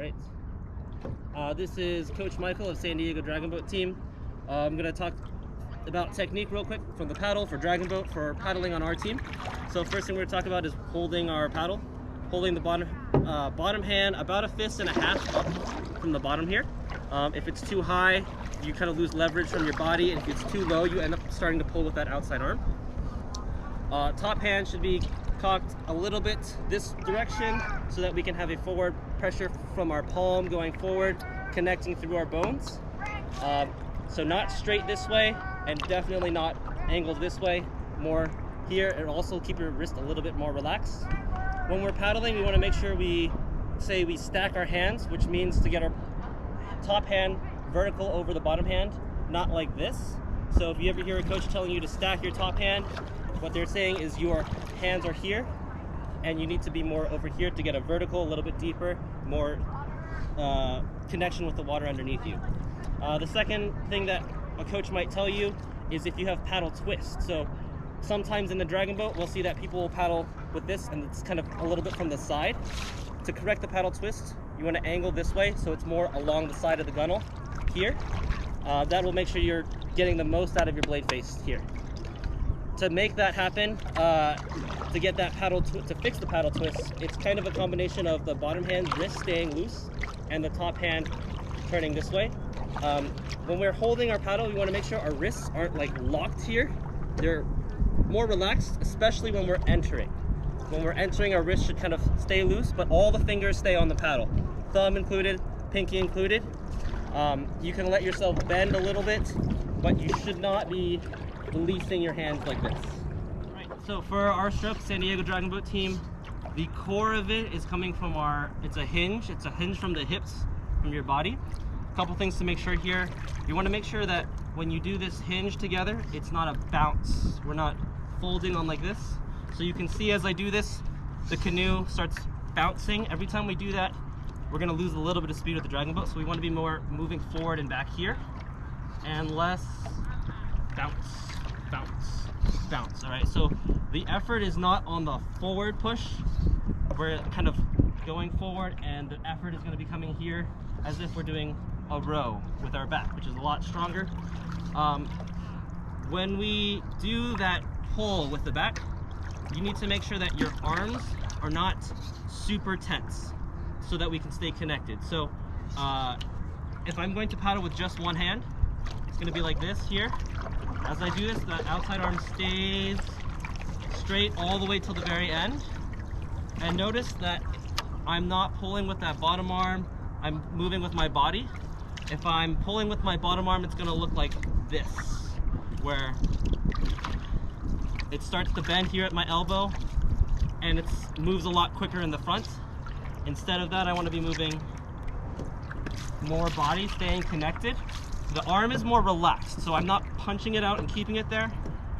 right. This is Coach Michael of San Diego Dragon Boat team. I'm going to talk about technique real quick from the paddle for Dragon Boat for paddling on our team. So first thing we're going to talk about is holding our paddle, holding the bottom hand about a fist and a half up from the bottom here. If it's too high, you kind of lose leverage from your body, and if it's too low, you end up starting to pull with that outside arm. Top hand should be cocked a little bit this direction so that we can have a forward pressure from our palm going forward, connecting through our bones. So not straight this way, and definitely not angled this way, more here, and also keep your wrist a little bit more relaxed. When we're paddling, we want to make sure we stack our hands, which means to get our top hand vertical over the bottom hand, not like this. So if you ever hear a coach telling you to stack your top hand, what they're saying is your hands are here and you need to be more over here to get a vertical, a little bit deeper, more connection with the water underneath you. The second thing that a coach might tell you is if you have paddle twist. So sometimes in the Dragon Boat, we'll see that people will paddle with this and it's kind of a little bit from the side. To correct the paddle twist, you want to angle this way so it's more along the side of the gunnel here. That will make sure you're getting the most out of your blade face here. To make that happen, to get that to fix the paddle twist, it's kind of a combination of the bottom hand wrist staying loose and the top hand turning this way. When we're holding our paddle, we want to make sure our wrists aren't like locked here. They're more relaxed, especially when we're entering. When we're entering, our wrists should kind of stay loose, but all the fingers stay on the paddle. Thumb included, pinky included. You can let yourself bend a little bit, but you should not be releasing your hands like this. Right, so for our stroke, San Diego Dragon Boat team, the core of it is coming from it's a hinge from the hips, from your body. A couple things to make sure here. You want to make sure that when you do this hinge together, it's not a bounce. We're not folding on like this. So you can see as I do this, the canoe starts bouncing. Every time we do that, we're going to lose a little bit of speed with the Dragon Boat. So we want to be more moving forward and back here, and less bounce, bounce, bounce. All right, so the effort is not on the forward push. We're kind of going forward, and the effort is going to be coming here as if we're doing a row with our back, which is a lot stronger. When we do that pull with the back, you need to make sure that your arms are not super tense so that we can stay connected. So if I'm going to paddle with just one hand, it's going to be like this here. As I do this, the outside arm stays straight all the way till the very end. And notice that I'm not pulling with that bottom arm, I'm moving with my body. If I'm pulling with my bottom arm, it's going to look like this, where it starts to bend here at my elbow and it moves a lot quicker in the front. Instead of that, I want to be moving more body, staying connected. The arm is more relaxed, so I'm not punching it out and keeping it there.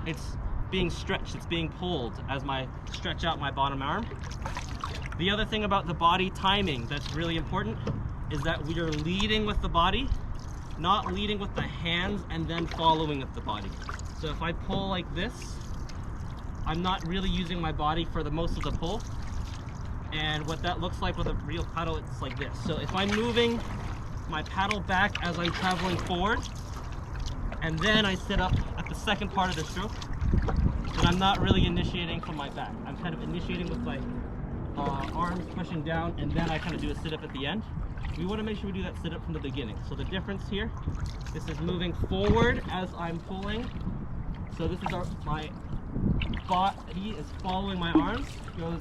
It's being stretched, it's being pulled as I stretch out my bottom arm. The other thing about the body timing that's really important is that we are leading with the body, not leading with the hands and then following with the body. So if I pull like this, I'm not really using my body for the most of the pull. And what that looks like with a real paddle, it's like this. So if I'm moving my paddle back as I'm traveling forward, and then I sit up at the second part of the stroke, then I'm not really initiating from my back. I'm kind of initiating with my arms pushing down, and then I kind of do a sit-up at the end. We want to make sure we do that sit-up from the beginning. So the difference here, this is moving forward as I'm pulling. So this is my body is following my arms. It goes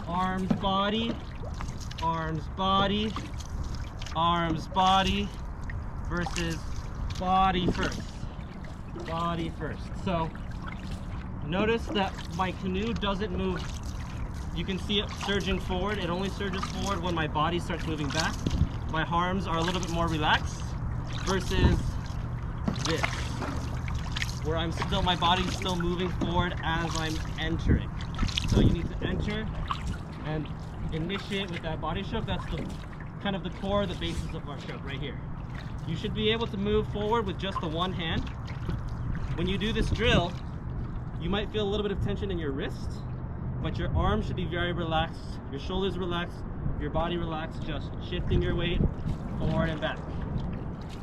arms, body, arms, body, arms, body, versus body first. Body first. So notice that my canoe doesn't move. You can see it surging forward. It only surges forward when my body starts moving back. My arms are a little bit more relaxed versus this, where my body's still moving forward as I'm entering. So you need to enter and initiate with that body stroke. That's the kind of the core, the basis of our stroke right here. You should be able to move forward with just the one hand. When you do this drill, you might feel a little bit of tension in your wrist, but your arms should be very relaxed, your shoulders relaxed, your body relaxed, just shifting your weight forward and back.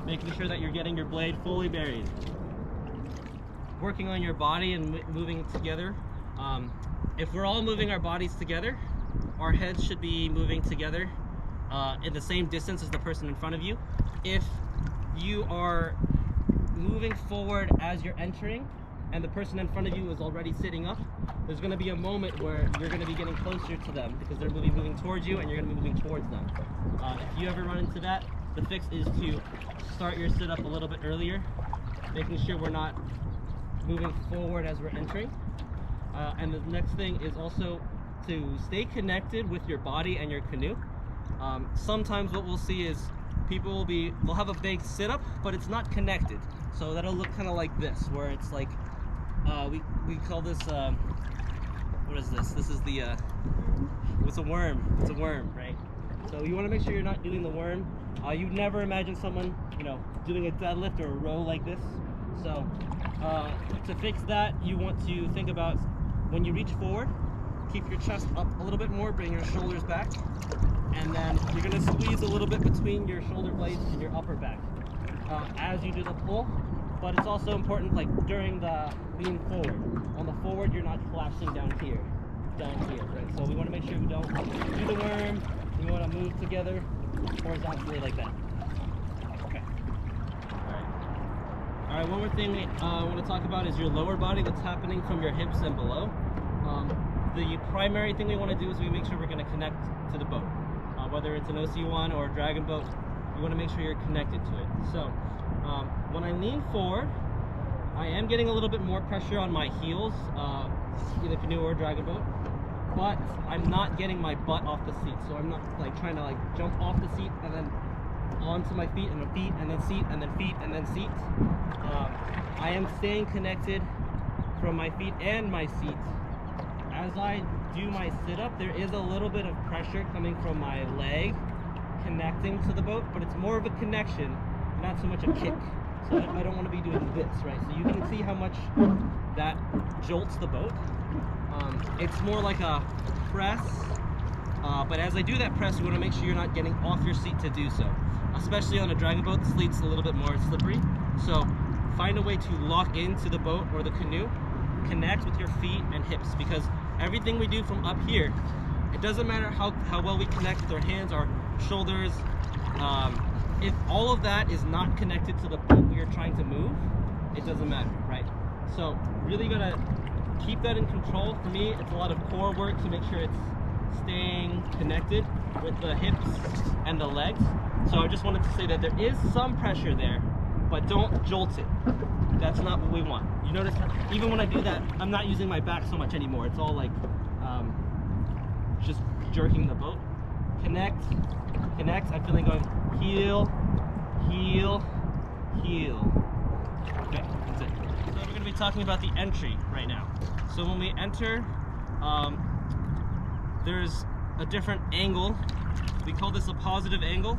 Making sure that you're getting your blade fully buried. Working on your body and moving together. If we're all moving our bodies together, our heads should be moving together in the same distance as the person in front of you. If you are moving forward as you're entering and the person in front of you is already sitting up, there's going to be a moment where you're going to be getting closer to them because they're moving towards you and you're going to be moving towards them. If you ever run into that, the fix is to start your sit-up a little bit earlier, making sure we're not moving forward as we're entering. And the next thing is also to stay connected with your body and your canoe. Sometimes what we'll see is people will have a big sit-up, but it's not connected. So that'll look kind of like this, where it's like, we call this, what is this? This is the, it's a worm. It's a worm, right? So you want to make sure you're not doing the worm. You'd never imagine someone, doing a deadlift or a row like this. So to fix that, you want to think about when you reach forward, keep your chest up a little bit more, bring your shoulders back, and then you're going to squeeze a little bit between your shoulder blades and your upper back as you do the pull. But it's also important, like during the lean forward. On the forward, you're not collapsing down here, right? So we want to make sure we don't do the worm. We want to move together horizontally like that. Okay. All right. One more thing I want to talk about is your lower body, that's happening from your hips and below. The primary thing we want to do is we make sure we're going to connect to the boat. Whether it's an OC1 or a dragon boat, you want to make sure you're connected to it. So when I lean forward, I am getting a little bit more pressure on my heels, either canoe or dragon boat, but I'm not getting my butt off the seat. So I'm not like trying to like jump off the seat and then onto my feet and then feet and then seat and then feet and then seat. I am staying connected from my feet and my seat. As I do my sit-up, there is a little bit of pressure coming from my leg connecting to the boat, but it's more of a connection, not so much a kick. So I don't want to be doing this, right? So you can see how much that jolts the boat. It's more like a press, but as I do that press, you want to make sure you're not getting off your seat to do so. Especially on a dragon boat, the seat's a little bit more slippery. So find a way to lock into the boat or the canoe, connect with your feet and hips, because everything we do from up here, it doesn't matter how well we connect with our hands, our shoulders. If all of that is not connected to the boat we are trying to move, it doesn't matter, right? So really gotta keep that in control. For me, it's a lot of core work to make sure it's staying connected with the hips and the legs. So I just wanted to say that there is some pressure there, but don't jolt it. That's not what we want. You notice even when I do that, I'm not using my back so much anymore. It's all like just jerking the boat. Connect. I'm feeling going heel, heel, heel. Okay, that's it. So we're going to be talking about the entry right now. So when we enter, there's a different angle. We call this a positive angle.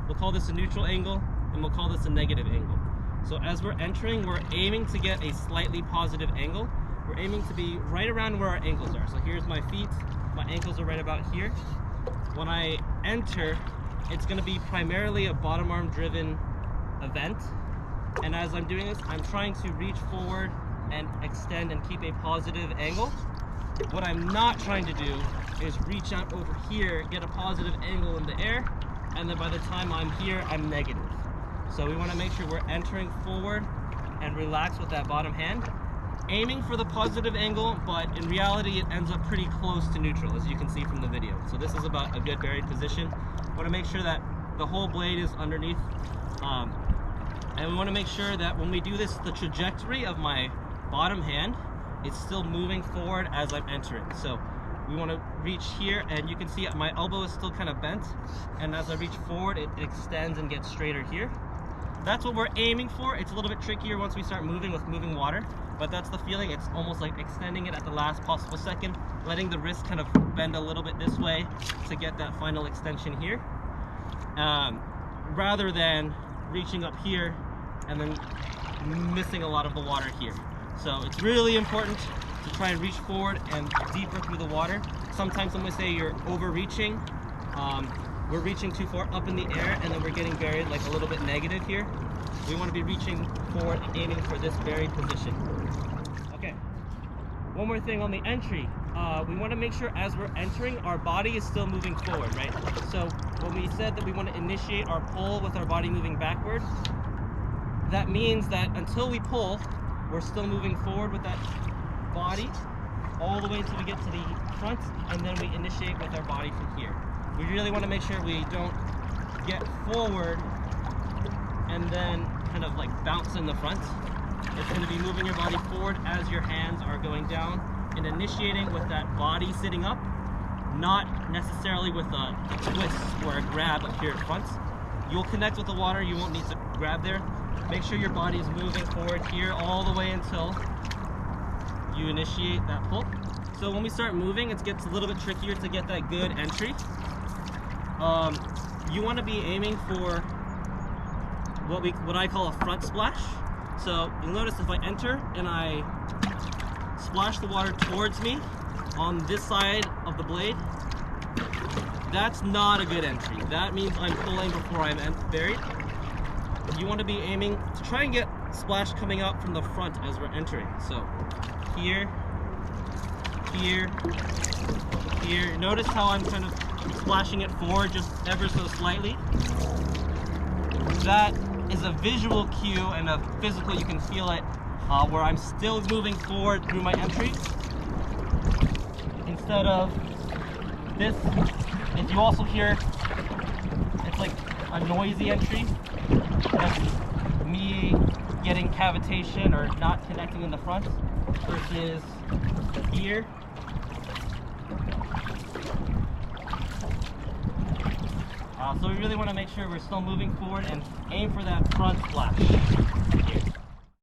We'll call this a neutral angle, and we'll call this a negative angle. So as we're entering, we're aiming to get a slightly positive angle. We're aiming to be right around where our ankles are. So here's my feet. My ankles are right about here. When I enter, it's going to be primarily a bottom arm driven event. And as I'm doing this, I'm trying to reach forward and extend and keep a positive angle. What I'm not trying to do is reach out over here, get a positive angle in the air, and then by the time I'm here, I'm negative. So we want to make sure we're entering forward and relax with that bottom hand, aiming for the positive angle, but in reality it ends up pretty close to neutral, as you can see from the video. So this is about a good buried position. We want to make sure that the whole blade is underneath, and we want to make sure that when we do this, the trajectory of my bottom hand is still moving forward as I'm entering. So we want to reach here, and you can see my elbow is still kind of bent, and as I reach forward, it extends and gets straighter here. That's what we're aiming for. It's a little bit trickier once we start moving with moving water, but that's the feeling. It's almost like extending it at the last possible second, letting the wrist kind of bend a little bit this way to get that final extension here, rather than reaching up here and then missing a lot of the water here. So it's really important to try and reach forward and deeper through the water. Sometimes I'm going to say you're overreaching we're reaching too far up in the air and then we're getting buried like a little bit negative here. We want to be reaching forward and aiming for this buried position. Okay, one more thing on the entry. We want to make sure as we're entering, our body is still moving forward, right? So when we said that we want to initiate our pull with our body moving backward, that means that until we pull, we're still moving forward with that body all the way until we get to the front, and then we initiate with our body from here. We really want to make sure we don't get forward and then kind of like bounce in the front. It's going to be moving your body forward as your hands are going down and initiating with that body sitting up, not necessarily with a twist or a grab up here at front. You'll connect with the water, you won't need to grab there. Make sure your body is moving forward here all the way until you initiate that pull. So when we start moving, it gets a little bit trickier to get that good entry. You want to be aiming for what I call a front splash. So you'll notice if I enter and I splash the water towards me on this side of the blade, that's not a good entry. That means I'm pulling before I'm buried. You want to be aiming to try and get splash coming out from the front as we're entering. So here, here, here. Notice how I'm kind of splashing it forward just ever so slightly. That is a visual cue and a physical, you can feel it, where I'm still moving forward through my entry. Instead of this, if you also hear, it's like a noisy entry. That's me getting cavitation or not connecting in the front versus here. So we really want to make sure we're still moving forward and aim for that front splash here.